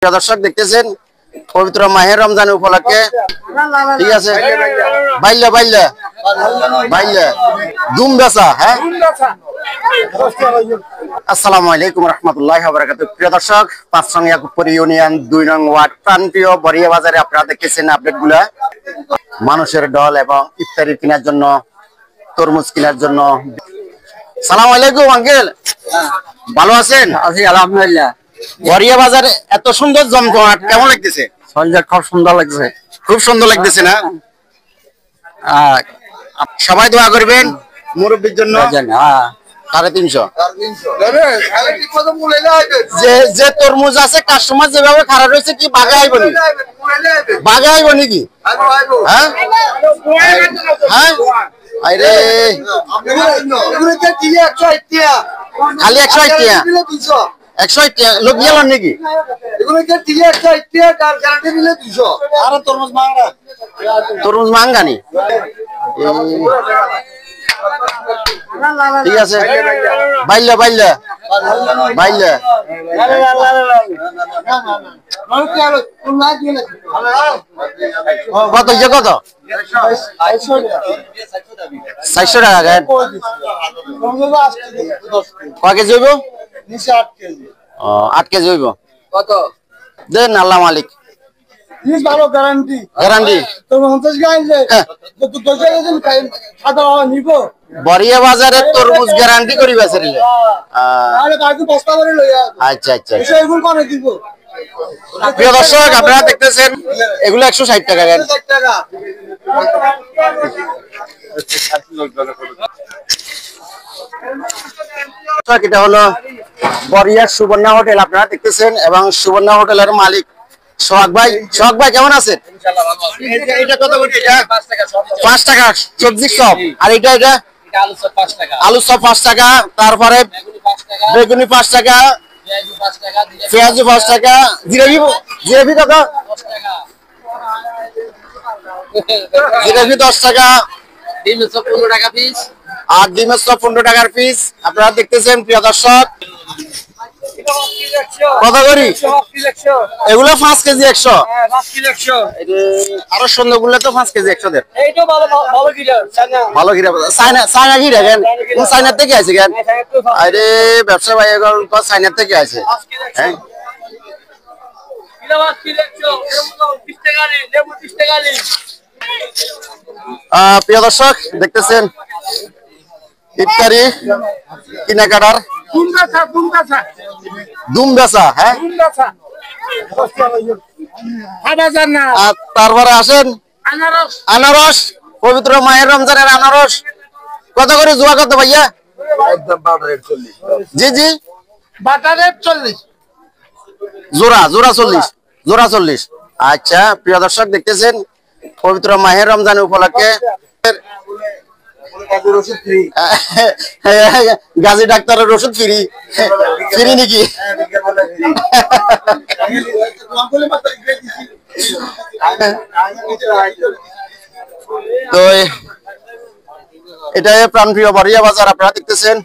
প্রিয় দর্শক দেখতেছেন পবিত্র মাহের রমজান উপলক্ষে ঠিক আছে বাইল্লা বাইল্লা বাইল্লা দুম বেচা হ্যাঁ। আসসালামু আলাইকুম রহমতুল্লাহি ওয়া বারাকাতুহু। প্রিয় দর্শক, ৫ নং ইয়াকুবপুর ইউনিয়ন ২ নং ওয়ার্ড প্রাণপ্রিয় বরিয়া বাজারে আপনারা দেখতেছেন আপডেটগুলা। মানুষের ঢল এবং ইফতারি কেনার জন্য, তরমুজ কেনার জন্য। সালাম আলাইকুম আঙ্কেল, ভালো আছেন? আছি আলহামদুলিল্লাহ। বরিয়া বাজারে এত সুন্দর জমজমাট কেমন লাগতেছে? খুব সুন্দর লাগছে, খুব সুন্দর লাগতেছে না? সবাই দোয়া করবেন মুরব্বির জন্য। 350 যে তরমুজ আছে কাস্টমার যেভাবে খারাপ রয়েছে কি বাগে আইব নাকি? বাগে আইব নাকি? হ্যাঁ হ্যাঁ আরে খালি 160 টাকা 160 টাকা লোক গেলাম নাকি? তরমুজ মাঙ্গা নি ঠিক আছে বাইল্লা বাইল্লা বাইল্লা কত ইয়ে কত 400 টাকা গান কয় কেজি হইব? 8 কেজি হইব। কত দেন আল্লাহ মালিক ভালো গ্যারান্টি গ্যারান্টি। বরিয়া বাজারে তরমুজ গ্যারান্টি করি বেচে দিলে। আচ্ছা আচ্ছা। প্রিয় দর্শক, আপনারা দেখতেছেন এগুলো 160 টাকা গান। এটা হলো বরিয়ার সুবর্ণা হোটেল আপনারা দেখতেছেন, এবং সুবর্ণা হোটেলের মালিক সোহাগ ভাই। সোহাগ ভাই কেমন আছেন? এটা কত করে? এটা 5 টাকা সবজি চপ। আর এটা এটা আলু চপ 5 টাকা, তারপরে বেগুনি 5 টাকা, পেঁয়াজু 5 টাকা, জিলাপি জিলাপি কত? জিলাপি 10 টাকা, ডিমের চপ 15 টাকা পিস, আর ডিমের চপ 15 টাকার পিস। আপনারা দেখতেছেন প্রিয় দর্শক। কত করি এগুলো? 5 কেজি 100। আরো সুন্দর গুলো তো 5 কেজি 100 দেন। ভালো ঘিরা চায়না চায়না ঘিরা কেন? কোন চায়না থেকে আছে কেন? আরে ব্যবসা ভাই চায়না থেকে আছে। হ্যাঁ প্রিয় দর্শক দেখতেছেন ইফতারি কেনাকাটার দুম বেচা হ্যাঁ। তারপরে আসেন আনারস, পবিত্র মায়ের রমজানের আনারস কত করে জোয়া কত ভাইয়া? জি জি জোড়া জোড়া 40 জোড়া 40। আচ্ছা প্রিয় দর্শক দেখতেছেন পবিত্র মাহের রমজান উপলক্ষে গাজী ডাক্তারের ওষুধ ফ্রি ফ্রি নাকি? তো এটাই প্রাণপ্রিয় বরিয়া বাজার আপনারা দেখতেছেন।